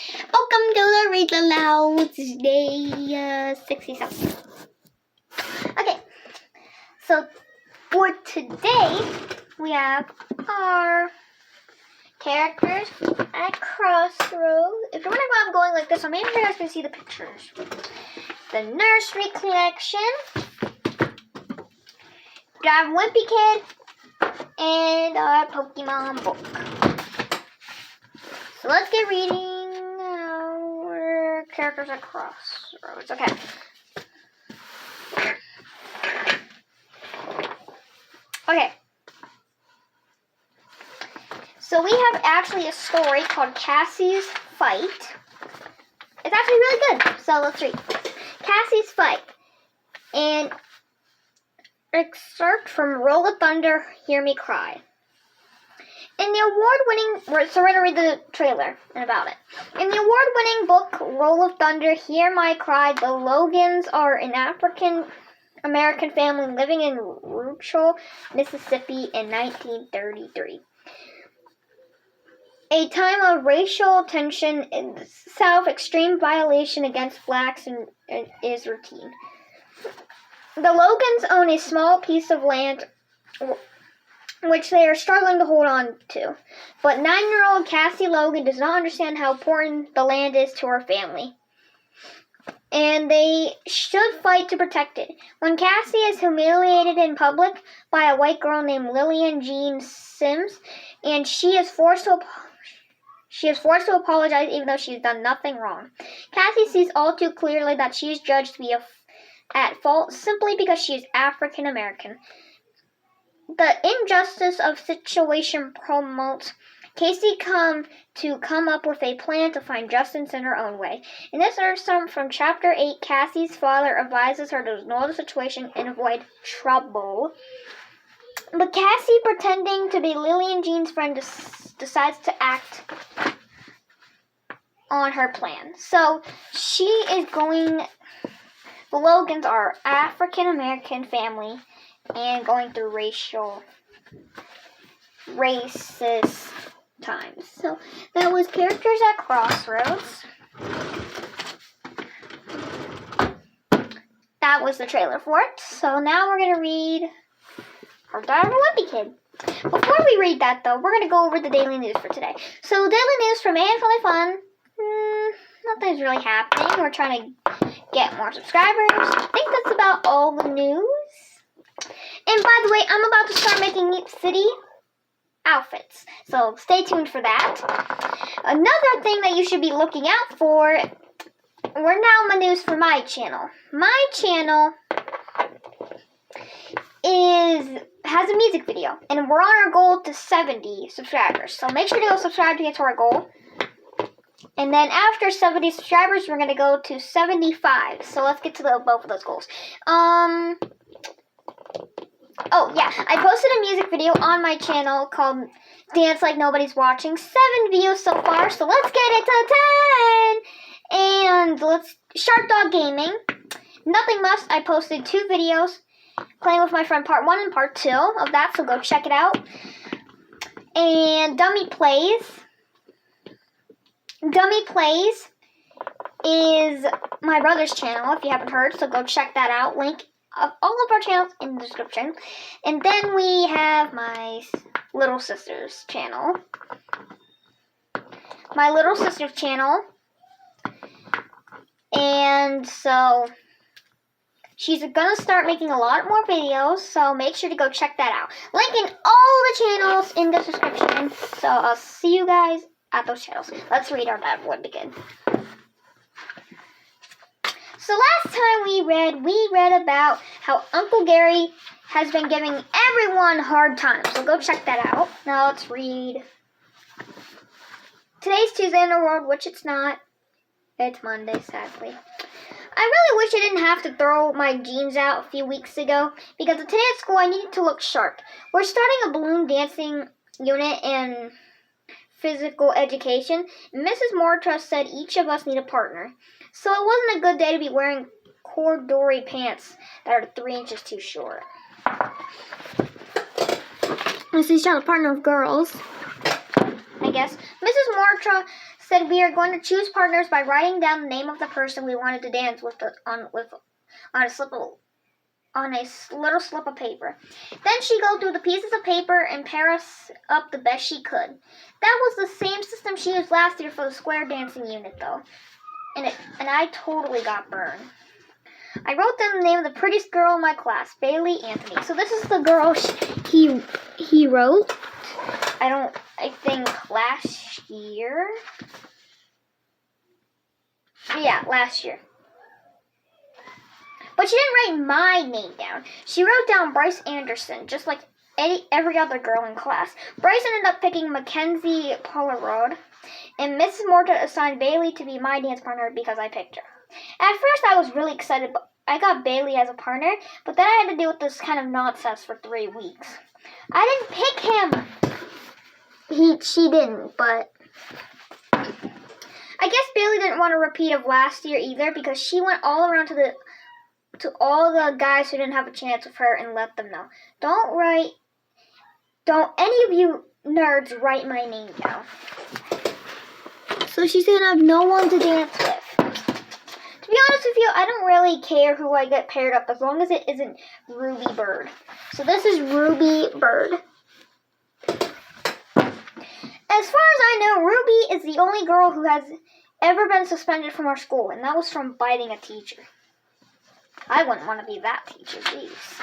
Welcome to the Read Aloud. It's day 60-something. Okay, so for today, we have our characters at Crossroads. If you're wondering why I'm going like this, I'm making sure you guys can see the pictures. The nursery collection. We have Wimpy Kid and our Pokemon book. So let's get reading our characters at Crossroads. Okay. Okay. So we have actually a story called Cassie's Fight. It's actually really good. So let's read. Cassie's Fight. And excerpt from Roll of Thunder, Hear Me Cry. In the award-winning, so we're going to read the trailer and about it. In the award-winning book, Roll of Thunder, Hear My Cry, the Logans are an African-American family living in Rural, Mississippi in 1933. A time of racial tension in the South, extreme violation against blacks is routine. The Logans own a small piece of land which they are struggling to hold on to. But 9-year-old Cassie Logan does not understand how important the land is to her family, and they should fight to protect it. When Cassie is humiliated in public by a white girl named Lillian Jean Sims, and she is forced to apologize even though she's done nothing wrong. Cassie sees all too clearly that she is judged to be at fault simply because she is African American. The injustice of situation promotes Casey come up with a plan to find justice in her own way. In this excerpt from Chapter 8, Cassie's father advises her to ignore the situation and avoid trouble. But Cassie, pretending to be Lillian Jean's friend, decides to act on her plan. So she is going... The Logans are African-American family and going through racist times. So that was Characters at Crossroads. That was the trailer for it. So now we're going to read our Daughter of a Wimpy Kid. Before we read that, though, we're going to go over the daily news for today. So daily news from A&F Fun. Nothing's really happening. We're trying to get more subscribers. I think that's about all the news. And by the way, I'm about to start making Meat City outfits. So stay tuned for that. Another thing that you should be looking out for, we're now my news for my channel. My channel has a music video, and we're on our goal to 70 subscribers. So make sure to go subscribe to get to our goal. And then after 70 subscribers, we're going to go to 75. So let's get to both of those goals. Oh, yeah, I posted a music video on my channel called Dance Like Nobody's Watching. 7 views so far, so let's get it to 10! And let's Shark Dog Gaming. Nothing much, I posted 2 videos playing with my friend part 1 and part 2 of that, so go check it out. And Dummy Plays. Dummy Plays is my brother's channel, if you haven't heard, so go check that out. Link of all of our channels in the description. And then we have my little sister's channel. My little sister's channel. And so she's going to start making a lot more videos, so make sure to go check that out. Link in all the channels in the description. So I'll see you guys at those channels. Let's read our Dad Would Begin. So last time we read about how Uncle Gary has been giving everyone hard time. So go check that out. Now let's read. Today's Tuesday in the world, which it's not. It's Monday, sadly. I really wish I didn't have to throw my jeans out a few weeks ago, because today at school I needed to look sharp. We're starting a balloon dancing unit in physical education, and Mrs. Mortra said each of us need a partner. So it wasn't a good day to be wearing corduroy pants that are 3 inches too short. Since she's trying to partner with girls, I guess. Mrs. Mortra said we are going to choose partners by writing down the name of the person we wanted to dance with on a little slip of paper. Then she go through the pieces of paper and pair us up the best she could. That was the same system she used last year for the square dancing unit, though, and I totally got burned. I wrote down the name of the prettiest girl in my class, Bailey Anthony. So this is the girl he wrote. I think last year. Yeah, last year. But she didn't write my name down. She wrote down Bryce Anderson, just like every other girl in class. Bryce ended up picking Mackenzie Polarod, and Mrs. Morta assigned Bailey to be my dance partner because I picked her. At first, I was really excited, but I got Bailey as a partner, but then I had to deal with this kind of nonsense for 3 weeks. I didn't pick him. She didn't, but I guess Bailey didn't want a repeat of last year either, because she went all around to all the guys who didn't have a chance with her and let them know. Don't any of you nerds write my name down. So she's gonna have no one to dance with. To be honest with you, I don't really care who I get paired up as long as it isn't Ruby Bird. So this is Ruby Bird. As far as I know, Ruby is the only girl who has ever been suspended from our school, and that was from biting a teacher. I wouldn't want to be that teacher, jeez.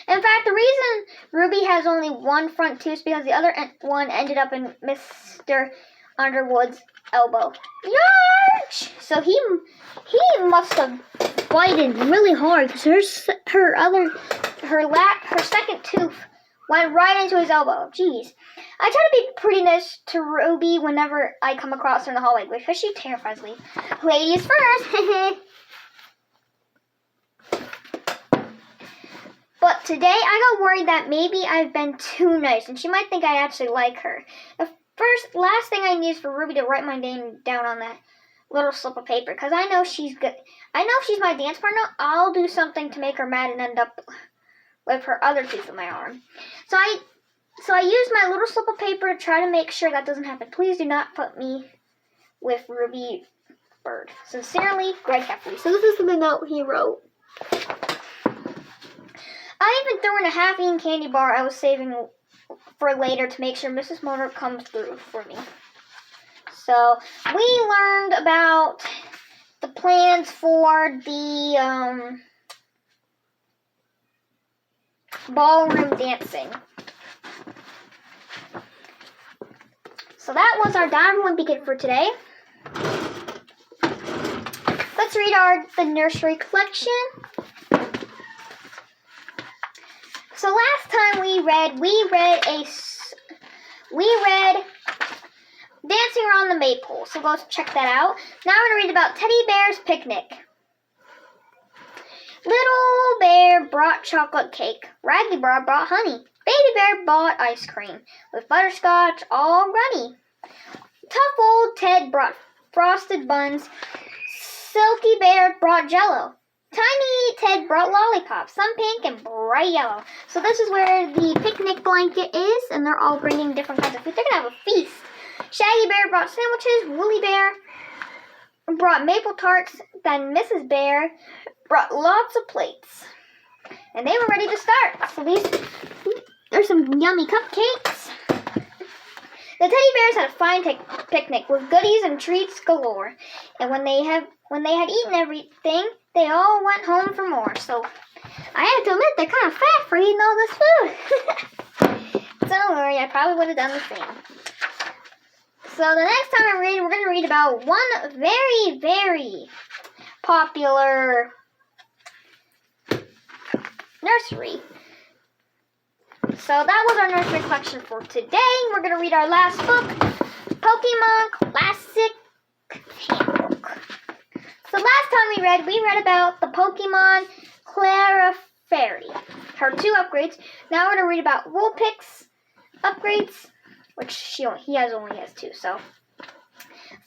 In fact, the reason Ruby has only one front tooth is because the other one ended up in Mr. Underwood's elbow. Yarch! So he must have bited really hard because her second tooth went right into his elbow. Jeez. I try to be pretty nice to Ruby whenever I come across her in the hallway because she terrifies me. Ladies first. But today I got worried that maybe I've been too nice and she might think I actually like her. The last thing I need is for Ruby to write my name down on that little slip of paper because I know she's good. I know if she's my dance partner, I'll do something to make her mad and end up with her other tooth in my arm. So I used my little slip of paper to try to make sure that doesn't happen. Please do not put me with Ruby Bird. Sincerely, Greg Heffley. So this is the note he wrote. I even threw in a half-eaten candy bar I was saving for later to make sure Mrs. Motor comes through for me. So we learned about the plans for the ballroom dancing. So that was our Diamond Wimpy Kid for today. Let's read the nursery collection. So last time we read Dancing Around the Maypole. So go check that out. Now we're going to read about Teddy Bear's Picnic. Little Bear brought chocolate cake. Raggy Bear brought honey. Baby Bear bought ice cream with butterscotch all runny. Tough old Ted brought frosted buns. Silky Bear brought Jell-O. Tiny Ted brought lollipops, some pink and bright yellow. So this is where the picnic blanket is, and they're all bringing different kinds of food. They're going to have a feast. Shaggy Bear brought sandwiches. Woolly Bear brought maple tarts. Then Mrs. Bear brought lots of plates. And they were ready to start. So there's some yummy cupcakes. The teddy bears had a fine picnic with goodies and treats galore. And when they had eaten everything, they all went home for more. So I have to admit, they're kind of fat for eating all this food. Don't worry, I probably would have done the same. So the next time we're going to read about one very, very popular nursery. So that was our nursery collection for today. We're going to read our last book, Pokemon Classic Handbook. So last time we read about the Pokemon Clara Fairy, her 2 upgrades. Now we're going to read about Woolpick's upgrades, which he only has 2. So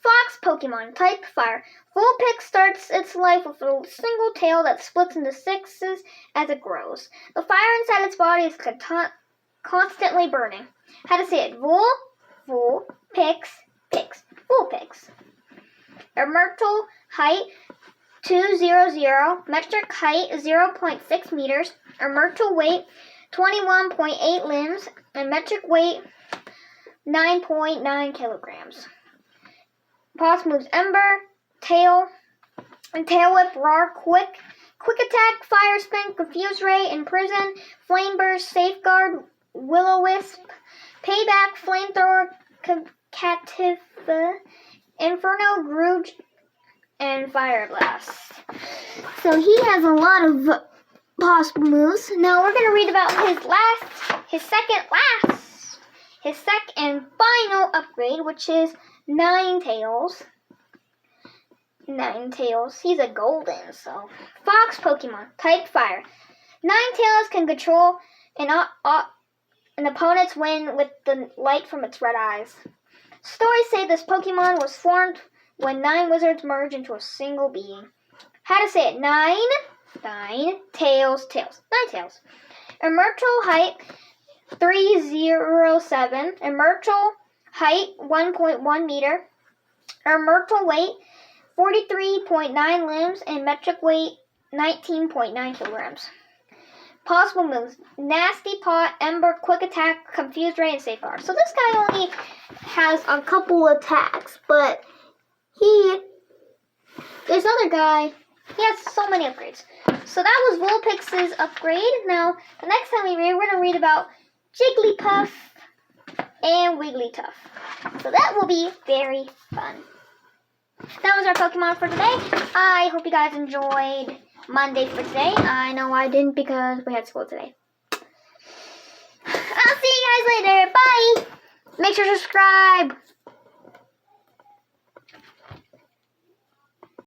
Fox Pokemon, type Fire. Woolpick starts its life with a single tail that splits into 6s as it grows. The fire inside its body is constantly burning. How to say it? Wool, picks. Vulpix. Myrtle height 200, metric height 0.6 meters. Myrtle weight 21.8 limbs, and metric weight 9.9 kilograms. Paws moves Ember, tail, and tail whip, roar, quick attack, fire spin, confuse ray, imprison, flame burst, safeguard, will-o-wisp, payback, flamethrower, captive, inferno, grudge, and fire blast. So he has a lot of possible moves. Now we're gonna read about his second and final upgrade, which is Ninetales. Ninetales. He's a golden, so Fox Pokemon. Type Fire. Ninetales can control an opponent's win with the light from its red eyes. Stories say this Pokemon was formed when 9 wizards merged into a single being. How to say it? Ninetales. Ninetales. Myrtle height 307. Myrtle height 1.1 meter. Myrtle weight 43.9 limbs, and metric weight 19.9 kilograms. Possible moves: Nasty Paw, Ember, Quick Attack, Confused Ray, and Safeguard. So this guy only has a couple attacks, but this other guy, he has so many upgrades. So that was Vulpix's upgrade. Now, the next time we read, we're going to read about Jigglypuff and Wigglytuff. So that will be very fun. That was our Pokemon for today. I hope you guys enjoyed Monday for today. I know I didn't because we had school today. I'll see you guys later. Bye. Make sure to subscribe.